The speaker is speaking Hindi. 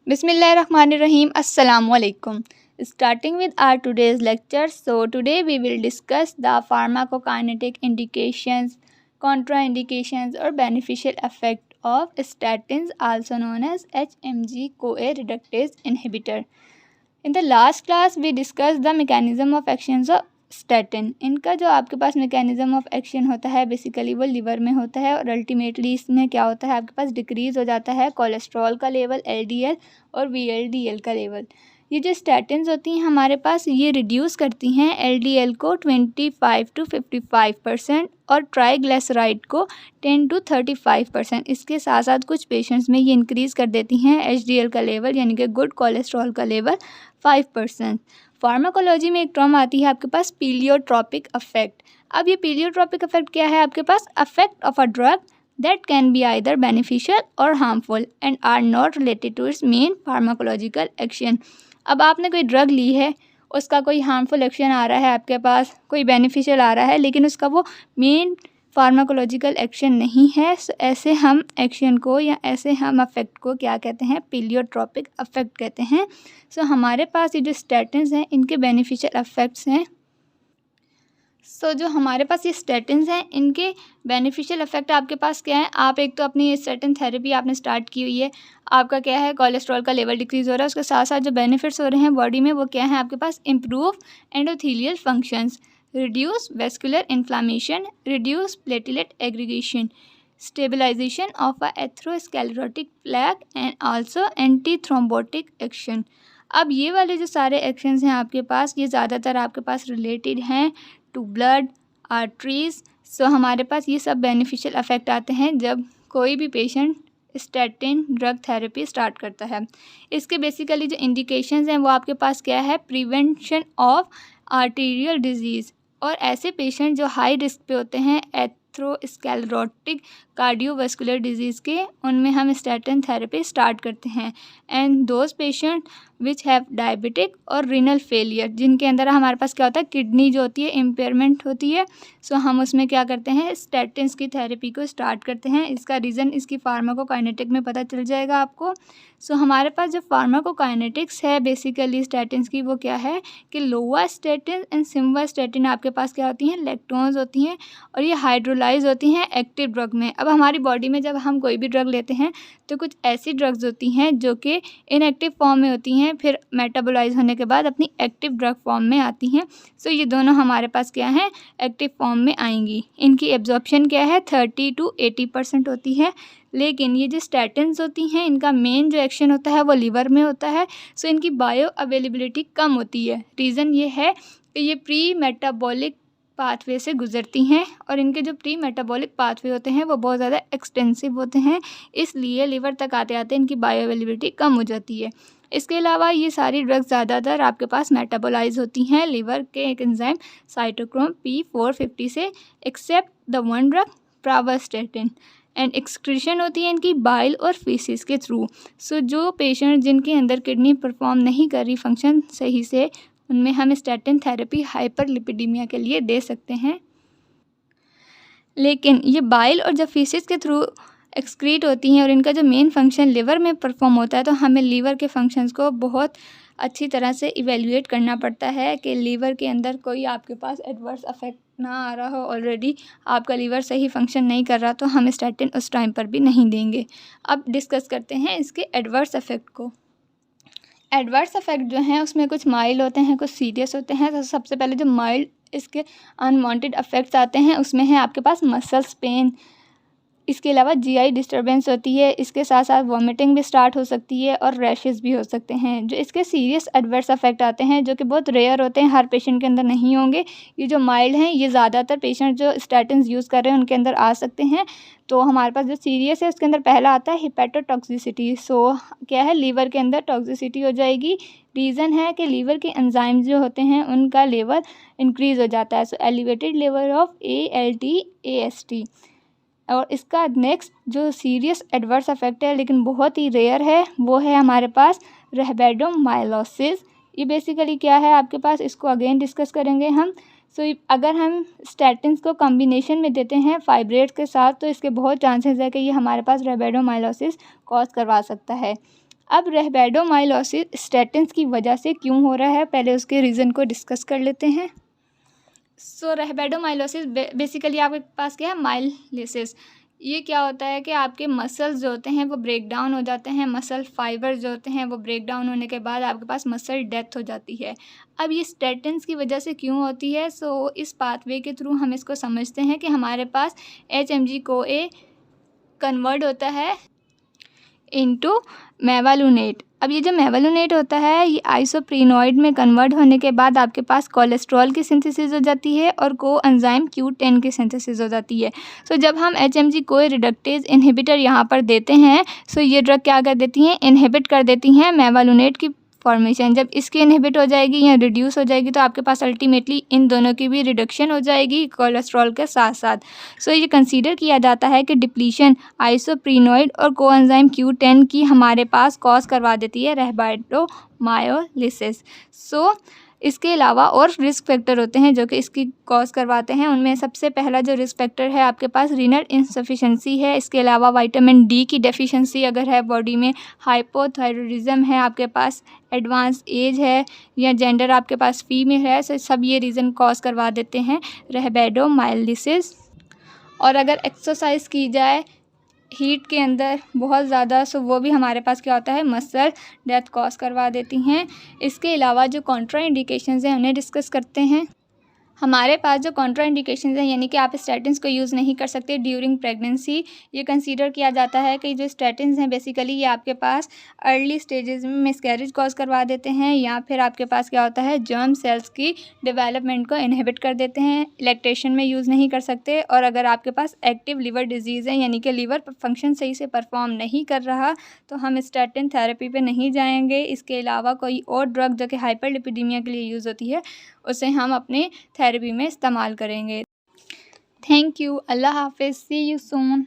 Bismillahirrahmanirrahim. Assalamu alaikum. Starting with our today's lecture. So today we will discuss the pharmacokinetic indications, contraindications or beneficial effect of statins, also known as HMG-CoA reductase inhibitor. In the last class we discussed the mechanism of actions of statin. इनका जो आपके पास मैकेनिज्म ऑफ एक्शन होता है बेसिकली वो लिवर में होता है और अल्टीमेटली इसमें क्या होता है, आपके पास डिक्रीज़ हो जाता है कोलेस्ट्रॉल का लेवल, एलडीएल और वीएलडीएल का लेवल. ये जो स्टैटिन्स होती हैं हमारे पास ये रिड्यूस करती हैं एलडीएल को 25 to 55% और ट्राइग्लिसराइड को 10 to 35%. इसके साथ साथ कुछ पेशेंट्स में ये इंक्रीज़ कर देती हैं एचडीएल का लेवल यानी कि गुड कोलेस्ट्रॉल का लेवल 5%. फार्माकोलॉजी में एक टर्म आती है आपके पास पीलियोट्रोपिक अफेक्ट. अब ये पीलियोट्रोपिक अफेक्ट क्या है, आपके पास affect of a drug that can be either beneficial or harmful and are not related to its main pharmacological action. अब आपने कोई ड्रग ली है, उसका कोई हार्मफुल एक्शन आ रहा है आपके पास, कोई बेनिफिशियल आ रहा है, लेकिन उसका वो मेन फार्माकोलॉजिकल एक्शन नहीं है. ऐसे हम एक्शन को या ऐसे हम अफेक्ट को क्या कहते हैं, पीलियोट्रोपिक अफेक्ट कहते हैं. हमारे पास ये जो स्टैटिन्स हैं इनके बेनिफिशियल अफेक्ट्स हैं. जो हमारे पास ये स्टैटिन्स हैं इनके बेनिफिशियल इफेक्ट आपके पास क्या है, आप एक तो अपनी स्टैटिन थेरेपी आपने स्टार्ट की हुई है, आपका क्या है कोलेस्ट्रॉल का लेवल डिक्रीज़ हो रहा है, उसके साथ साथ जो बेनिफिट्स हो रहे हैं बॉडी में वो क्या है आपके पास, improve endothelial functions, reduce vascular inflammation, reduce platelet aggregation, stabilization of a atherosclerotic plaque and also anti thrombotic action. अब ये वाले जो सारे एक्शंस हैं आपके पास ये ज़्यादातर आपके पास रिलेटेड हैं टू ब्लड आर्टरीज. हमारे पास ये सब बेनिफिशियल अफेक्ट आते हैं जब कोई भी patient statin drug therapy start करता है. इसके बेसिकली जो इंडिकेशंस हैं वो आपके पास क्या है, प्रिवेंशन ऑफ आर्टीरियल डिजीज़, और ऐसे पेशेंट जो हाई रिस्क पे होते हैं एथेरोस्क्लेरोटिक कार्डियोवास्कुलर डिजीज़ के, उनमें हम स्टैटिन थेरेपी स्टार्ट करते हैं. And those patient which have diabetic और रीनल फेलियर, जिनके अंदर हमारे पास क्या होता है, किडनी जो होती है इम्पेयरमेंट होती है, हम उसमें क्या करते हैं, स्टैटिन्स की थेरेपी को स्टार्ट करते हैं. इसका रीज़न इसकी फार्माकोकाइनेटिक में पता चल जाएगा आपको. हमारे पास जो फार्माकोकाइनेटिक्स है बेसिकली स्टैटिन्स की वो क्या है कि लोवास्टैटिन एंड सिम्वास्टैटिन आपके पास क्या होती हैं, लैक्टोन्स होती हैं और ये हाइड्रोलाइज होती हैं एक्टिव ड्रग में. अब हमारी बॉडी में जब हम कोई भी ड्रग लेते हैं तो कुछ ऐसी ड्रग्स होती हैं जो कि इनएक्टिव फॉर्म में होती हैं, फिर मेटाबोलाइज होने के बाद अपनी एक्टिव ड्रग फॉर्म में आती हैं. ये दोनों हमारे पास क्या है, एक्टिव फॉर्म में आएंगी. इनकी एब्जॉर्प्शन क्या है 30 to 80% होती है. लेकिन ये जो स्टैटिन्स होती हैं इनका मेन जो एक्शन होता है वो लिवर में होता है. इनकी बायो अवेलेबिलिटी कम होती है. रीज़न ये है कि ये प्री मेटाबॉलिक पाथवे से गुज़रती हैं और इनके जो प्री मेटाबॉलिक पाथवे होते हैं वो बहुत ज़्यादा एक्सटेंसिव होते हैं, इसलिए लिवर तक आते आते इनकी बायो अवेलेबिलिटी कम हो जाती है. इसके अलावा ये सारी ड्रग्स ज़्यादातर आपके पास मेटाबोलाइज होती हैं लिवर के एक एंजाइम साइटोक्रोम P450 से, except the one drug pravastatin, and excretion होती है इनकी बाइल और फीसिस के थ्रू. जो पेशेंट जिनके अंदर किडनी परफॉर्म नहीं कर रही फंक्शन सही से, उनमें हम स्टैटिन थेरेपी हाइपरलिपिडीमिया के लिए दे सकते हैं. लेकिन ये बाइल और जब फीसिस के थ्रू एक्सक्रीट होती हैं और इनका जो मेन फंक्शन लिवर में परफॉर्म होता है, तो हमें लीवर के फंक्शंस को बहुत अच्छी तरह से इवेल्युएट करना पड़ता है कि लीवर के अंदर कोई आपके पास एडवर्स अफेक्ट ना आ रहा हो. ऑलरेडी आपका लीवर सही फंक्शन नहीं कर रहा तो हम स्टैटिन उस टाइम पर भी नहीं देंगे. अब डिस्कस करते हैं इसके एडवर्स अफेक्ट को. एडवर्स अफेक्ट जो हैं उसमें कुछ माइल्ड होते हैं, कुछ सीरियस होते हैं. सबसे पहले जो माइल्ड इसके अनवांटेड अफेक्ट्स आते हैं उसमें है आपके पास मसल्स पेन, इसके अलावा जीआई डिस्टर्बेंस होती है, इसके साथ साथ वॉमिटिंग भी स्टार्ट हो सकती है और रैशेस भी हो सकते हैं. जो इसके सीरियस एडवर्स अफेक्ट आते हैं जो कि बहुत रेयर होते हैं, हर पेशेंट के अंदर नहीं होंगे. ये जो माइल्ड हैं ये ज़्यादातर पेशेंट जो स्टैटिन्स यूज़ कर रहे हैं उनके अंदर आ सकते हैं. हमारे पास जो सीरियस है उसके अंदर पहला आता है हिपेटोटॉक्सिसिटी. क्या है, लीवर के अंदर टॉक्सिसिटी हो जाएगी. रीज़न है कि लीवर के एंजाइम जो होते हैं उनका लेवल इंक्रीज़ हो जाता है. Elevated level of ALT AST. और इसका नेक्स्ट जो सीरियस एडवर्स अफेक्ट है लेकिन बहुत ही रेयर है वो है हमारे पास रैबिडोमाइलोसिस. ये बेसिकली क्या है आपके पास, इसको अगेन डिस्कस करेंगे हम. अगर हम स्टैटिन्स को कॉम्बिनेशन में देते हैं फाइब्रेट्स के साथ तो इसके बहुत चांसेस है कि ये हमारे पास रैबिडोमाइलोसिस कॉज करवा सकता है. अब रैबिडोमाइलोसिस स्टैटिन्स की वजह से क्यों हो रहा है, पहले उसके रीज़न को डिस्कस कर लेते हैं। सो रैबिडोमाइलोसिस बेसिकली आपके पास क्या है, माइलिसिस। ये क्या होता है कि आपके मसल्स जो होते हैं वो ब्रेक डाउन हो जाते हैं, मसल फाइबर जो होते हैं वो ब्रेक डाउन होने के बाद आपके पास मसल डेथ हो जाती है। अब ये स्टैटिन्स की वजह से क्यों होती है, सो इस पाथवे के थ्रू हम इसको समझते हैं कि हमारे पास HMG CoA कन्वर्ट होता है इनटू मेवालुनेट। अब ये जो मेवालुनेट होता है ये आइसोप्रीनोइड में कन्वर्ट होने के बाद आपके पास कोलेस्ट्रॉल की सिंथेसिस हो जाती है और कोएंजाइम Q10 की सिंथेसिस हो जाती है। सो जब हम HMG CoA रिडक्टेज इनहिबिटर यहाँ पर देते हैं, सो ये ड्रग क्या कर देती हैं, इनहिबिट कर देती हैं मेवालुनेट की फॉर्मेशन। जब इसकी इनहिबिट हो जाएगी या रिड्यूस हो जाएगी तो आपके पास अल्टीमेटली इन दोनों की भी रिडक्शन हो जाएगी कोलेस्ट्रॉल के साथ साथ। सो ये कंसीडर किया जाता है कि डिप्लीशन आइसोप्रीनोइड और कोएंजाइम Q10 की हमारे पास कॉज करवा देती है रैबिडोमायोलिसिस। सो इसके अलावा और रिस्क फैक्टर होते हैं जो कि इसकी कॉज करवाते हैं। उनमें सबसे पहला जो रिस्क फैक्टर है आपके पास रीनल इंसफिशेंसी है। इसके अलावा विटामिन डी की डेफिशिएंसी अगर है बॉडी में, हाइपोथायरॉयडिज्म है आपके पास, एडवांस एज है या जेंडर आपके पास फीमेल है, सो सब ये रीज़न कॉज करवा देते हैं रैबिडोमायोलिसिस। और अगर एक्सरसाइज की जाए हीट के अंदर बहुत ज़्यादा, सो वो भी हमारे पास क्या होता है, मसल डेथ कॉज करवा देती हैं। इसके अलावा जो कॉन्ट्रा इंडिकेशंस हैं उन्हें डिस्कस करते हैं। हमारे पास जो कॉन्ट्रा इंडिकेशंस हैं यानी कि आप स्टैटिन्स को यूज़ नहीं कर सकते ड्यूरिंग प्रेगनेंसी। ये कंसीडर किया जाता है कि जो स्टैटिन्स हैं बेसिकली ये आपके पास अर्ली स्टेजेस में मिसकैरेज कॉज करवा देते हैं या फिर आपके पास क्या होता है, जर्म सेल्स की डेवलपमेंट को इनहिबिट कर देते हैं। लैक्टेशन में यूज़ नहीं कर सकते। और अगर आपके पास एक्टिव लिवर डिजीज़ है यानी कि लिवर फंक्शन सही से परफॉर्म नहीं कर रहा तो हम स्टैटिन थेरेपी पे नहीं जाएंगे। इसके अलावा कोई और ड्रग जो कि हाइपरलिपिडीमिया के लिए यूज़ होती है उसे हम अपने थेरेपी में इस्तेमाल करेंगे। Thank you. अल्लाह हाफिज़। See you soon.